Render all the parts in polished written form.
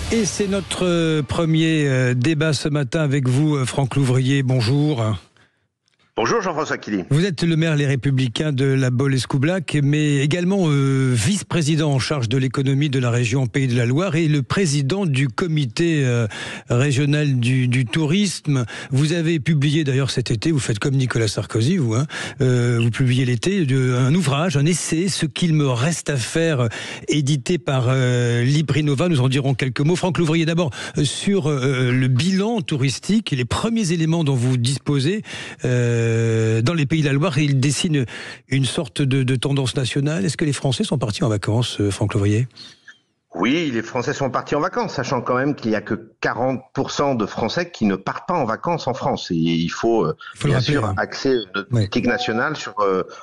Et c'est notre premier débat ce matin avec vous, Franck Louvrier. Bonjour. Bonjour Jean-François Killy. Vous êtes le maire Les Républicains de La Baule-Escoublac, mais également vice-président en charge de l'économie de la région Pays de la Loire et le président du comité régional du tourisme. Vous avez publié d'ailleurs cet été, vous faites comme Nicolas Sarkozy, vous publiez l'été un ouvrage, un essai, Ce qu'il me reste à faire, édité par Librinova. Nous en dirons quelques mots. Franck Louvrier, d'abord sur le bilan touristique et les premiers éléments dont vous disposez. Dans les Pays de la Loire, il dessine une sorte de tendance nationale. Est-ce que les Français sont partis en vacances, Franck Louvrier ? Oui, les Français sont partis en vacances, sachant quand même qu'il n'y a que 40% de Français qui ne partent pas en vacances en France. Et il faut bien sûr axer notre politique nationale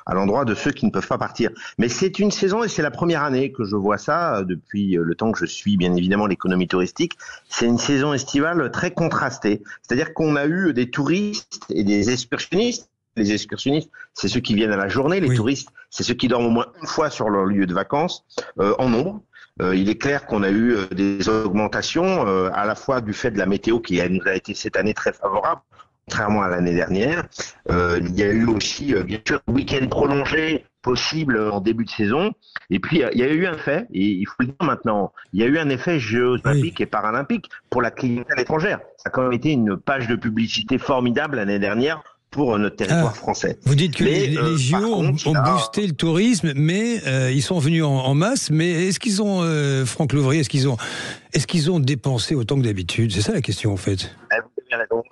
à l'endroit de ceux qui ne peuvent pas partir. Mais c'est une saison, et c'est la première année que je vois ça, depuis le temps que je suis bien évidemment l'économie touristique, c'est une saison estivale très contrastée. C'est-à-dire qu'on a eu des touristes et des excursionnistes. Les excursionnistes, c'est ceux qui viennent à la journée. Les touristes, c'est ceux qui dorment au moins une fois sur leur lieu de vacances, en nombre. Il est clair qu'on a eu des augmentations, à la fois du fait de la météo qui nous a été cette année très favorable, contrairement à l'année dernière. Il y a eu aussi, bien sûr, un week-end prolongé possible en début de saison. Et puis, il y a eu un fait, et il faut le dire maintenant, il y a eu un effet Jeux olympiques et paralympiques pour la clientèle étrangère. Ça a quand même été une page de publicité formidable l'année dernière pour notre territoire français. Vous dites que les JO ont boosté le tourisme, mais ils sont venus en masse. Mais est-ce qu'ils ont, Franck Louvrier, est-ce qu'ils ont dépensé autant que d'habitude ? C'est ça la question en fait. Vous avez raison.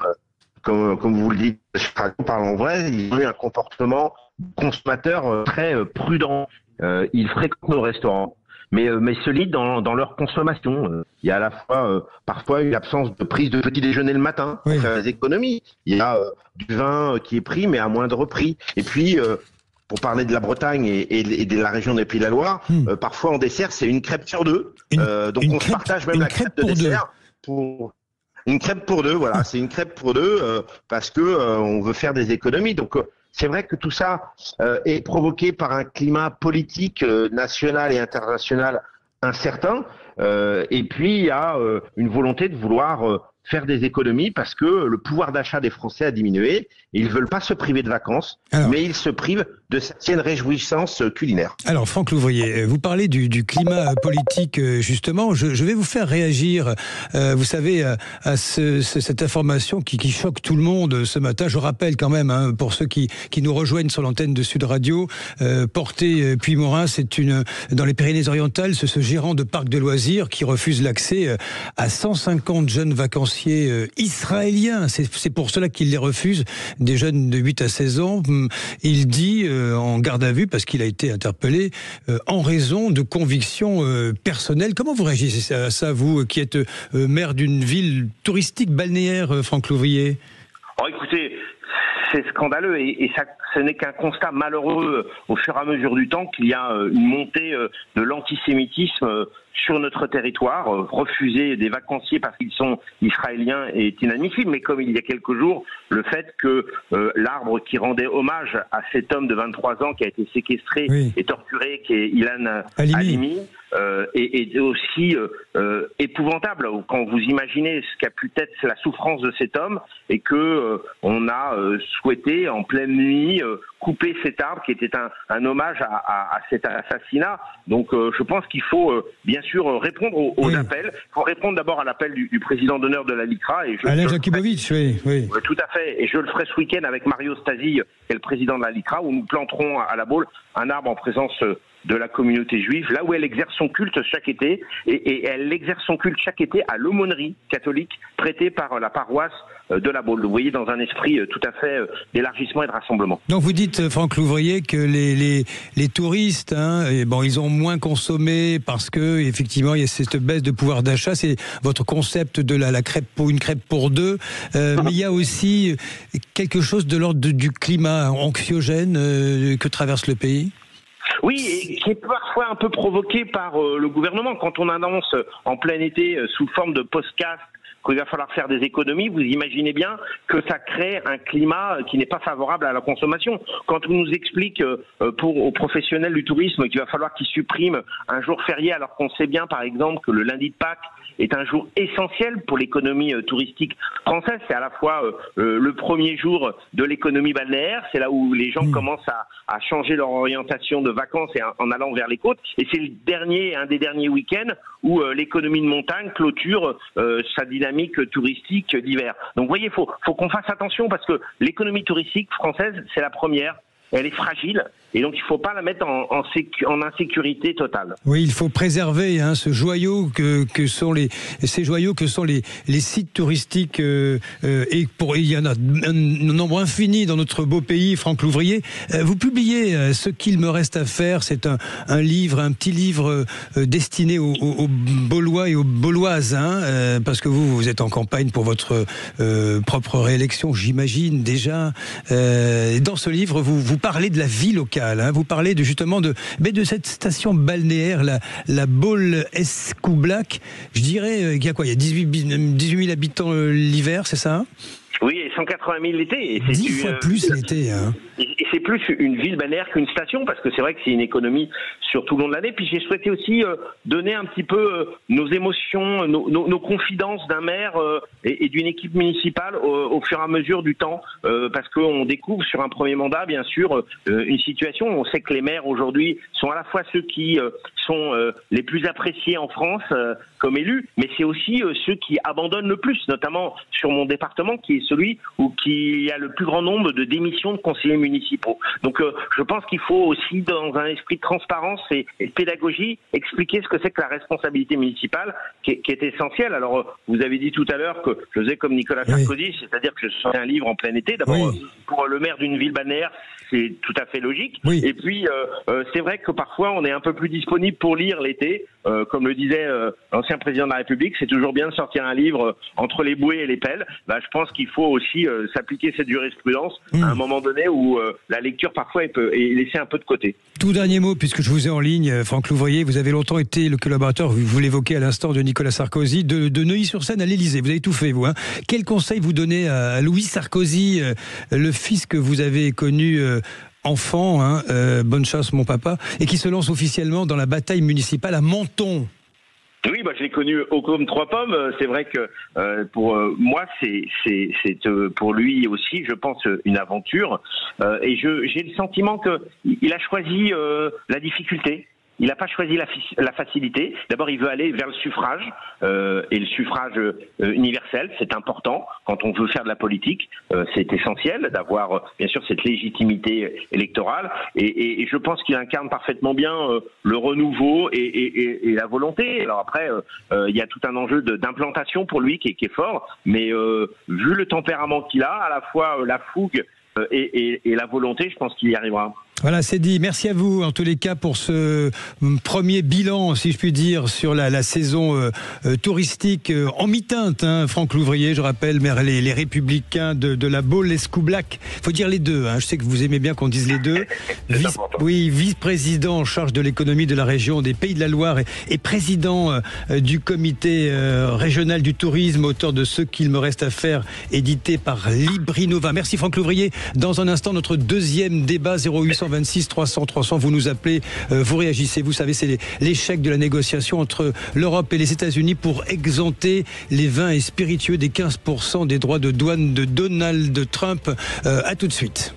Comme vous le dites, parlons vrai, ils ont eu un comportement consommateur très prudent. Ils fréquentent nos restaurants, mais solides dans leur consommation. Il y a à la fois parfois une absence de prise de petit déjeuner le matin pour faire des économies. Il y a du vin qui est pris, mais à moindre prix. Et puis, pour parler de la Bretagne et de la région des Pays de la Loire, parfois en dessert, c'est une crêpe sur deux. Donc on se partage même la crêpe de dessert. Une crêpe pour deux, voilà. C'est une crêpe pour deux parce que on veut faire des économies. Donc c'est vrai que tout ça est provoqué par un climat politique national et international incertain. Et puis, il y a une volonté de vouloir faire des économies parce que le pouvoir d'achat des Français a diminué. Et ils ne veulent pas se priver de vacances, mais ils se privent de certaines réjouissances culinaires. Alors, Franck Louvrier, vous parlez du climat politique, justement. Je vais vous faire réagir, vous savez, à cette information qui choque tout le monde ce matin. Je rappelle quand même, pour ceux qui nous rejoignent sur l'antenne de Sud Radio, Portet Puymorin, c'est dans les Pyrénées-Orientales, ce gérant de parc de loisirs qui refuse l'accès à 150 jeunes vacanciers israéliens. C'est pour cela qu'il les refuse, des jeunes de 8 à 16 ans. Il dit en garde à vue, parce qu'il a été interpellé, en raison de convictions personnelles. Comment vous réagissez à ça, vous, qui êtes maire d'une ville touristique balnéaire, Franck Louvrier ? Écoutez, c'est scandaleux et ça, ce n'est qu'un constat malheureux au fur et à mesure du temps qu'il y a une montée de l'antisémitisme sur notre territoire. Refuser des vacanciers parce qu'ils sont israéliens est inadmissible, mais comme il y a quelques jours, le fait que l'arbre qui rendait hommage à cet homme de 23 ans qui a été séquestré et torturé, qui est Ilan Halimi, est aussi épouvantable quand vous imaginez ce qu'a pu être la souffrance de cet homme et que on a souhaité en pleine nuit couper cet arbre qui était un hommage à cet assassinat. Donc je pense qu'il faut bien sûr répondre aux appels. Il faut répondre d'abord à l'appel du président d'honneur de la LICRA. Alain Jakubowicz, oui. Tout à fait. Et je le ferai ce week-end avec Mario Stasi, qui est le président de la LICRA, où nous planterons à la Baule un arbre en présence de la communauté juive, là où elle exerce son culte chaque été, et elle exerce son culte chaque été à l'aumônerie catholique prêtée par la paroisse de la Baule. Vous voyez, dans un esprit tout à fait d'élargissement et de rassemblement. Donc vous dites, Franck Louvrier, que les touristes, ils ont moins consommé parce que effectivement il y a cette baisse de pouvoir d'achat. C'est votre concept de la crêpe une crêpe pour deux, mais il y a aussi quelque chose de l'ordre du climat anxiogène que traverse le pays. Oui, et qui est parfois un peu provoqué par le gouvernement. Quand on annonce en plein été sous forme de podcast qu'il va falloir faire des économies, vous imaginez bien que ça crée un climat qui n'est pas favorable à la consommation. Quand on nous explique aux professionnels du tourisme qu'il va falloir qu'ils suppriment un jour férié, alors qu'on sait bien par exemple que le lundi de Pâques est un jour essentiel pour l'économie touristique française. C'est à la fois le premier jour de l'économie balnéaire, c'est là où les gens commencent à changer leur orientation de vacances et en allant vers les côtes, et c'est un des derniers week-ends où l'économie de montagne clôture sa dynamique touristique d'hiver. Donc vous voyez, faut qu'on fasse attention parce que l'économie touristique française, c'est la première. Elle est fragile et donc il ne faut pas la mettre en insécurité totale. Oui, il faut préserver ce joyau ces joyaux que sont les sites touristiques et il y en a un nombre infini dans notre beau pays, Franck Louvrier. Vous publiez Ce qu'il me reste à faire, c'est un petit livre destiné aux Baulois et aux Bauloises, parce que vous êtes en campagne pour votre propre réélection, j'imagine déjà. Dans ce livre, vous parlez de la vie locale, vous parlez justement de cette station balnéaire, la Baule-Escoublac. Je dirais qu'il y a quoi ? Il y a 18 000 habitants l'hiver, c'est ça ? Oui, et 180 000 l'été. 10 fois plus l'été. Et c'est plus une ville balnéaire qu'une station, parce que c'est vrai que c'est une économie sur tout le long de l'année. Puis j'ai souhaité aussi donner un petit peu nos émotions, nos confidences d'un maire et d'une équipe municipale au fur et à mesure du temps, parce qu'on découvre sur un premier mandat, bien sûr, une situation. On sait que les maires aujourd'hui sont à la fois ceux qui sont les plus appréciés en France comme élus, mais c'est aussi ceux qui abandonnent le plus, notamment sur mon département, qui est celui où il y a le plus grand nombre de démissions de conseillers municipaux. Donc je pense qu'il faut aussi, dans un esprit de transparence et de pédagogie, expliquer ce que c'est que la responsabilité municipale, qui est essentielle. Alors vous avez dit tout à l'heure que je faisais comme Nicolas Sarkozy, c'est-à-dire que je sortais un livre en plein été. D'abord, pour le maire d'une ville balnéaire, c'est tout à fait logique. Et puis c'est vrai que parfois on est un peu plus disponible pour lire l'été. Comme le disait l'ancien président de la République, c'est toujours bien de sortir un livre entre les bouées et les pelles. Je pense qu'il faut aussi s'appliquer cette jurisprudence à un moment donné où la lecture parfois est laissée un peu de côté. Tout dernier mot, puisque je vous ai en ligne, Franck Louvrier, vous avez longtemps été le collaborateur, vous l'évoquez à l'instant, de Nicolas Sarkozy, de Neuilly-sur-Seine à l'Élysée. Vous avez tout fait, vous. Quel conseil vous donnez à Louis Sarkozy, le fils que vous avez connu enfant, bonne chasse mon papa, et qui se lance officiellement dans la bataille municipale à Menton? Oui, je l'ai connu au comme trois pommes. C'est vrai que pour moi, c'est pour lui aussi, je pense, une aventure. Et j'ai le sentiment qu'il a choisi la difficulté. Il n'a pas choisi la facilité. D'abord, il veut aller vers le suffrage, et le suffrage universel, c'est important. Quand on veut faire de la politique, c'est essentiel d'avoir, bien sûr, cette légitimité électorale. Et je pense qu'il incarne parfaitement bien le renouveau et la volonté. Alors après, il y a tout un enjeu d'implantation pour lui qui est fort. Mais vu le tempérament qu'il a, à la fois la fougue et la volonté, je pense qu'il y arrivera. Voilà, c'est dit. Merci à vous, en tous les cas, pour ce premier bilan, si je puis dire, sur la saison touristique en mi-teinte. Franck Louvrier, je rappelle, maire les Républicains de la Baule-Escoublac. Il faut dire les deux. Je sais que vous aimez bien qu'on dise les deux. Vice-président en charge de l'économie de la région des Pays de la Loire et président du comité régional du tourisme, auteur de Ce qu'il me reste à faire, édité par Librinova. Merci Franck Louvrier. Dans un instant, notre deuxième débat, 0826 300 300, vous nous appelez, vous réagissez. Vous savez, c'est l'échec de la négociation entre l'Europe et les États-Unis pour exempter les vins et spiritueux des 15% des droits de douane de Donald Trump. À tout de suite.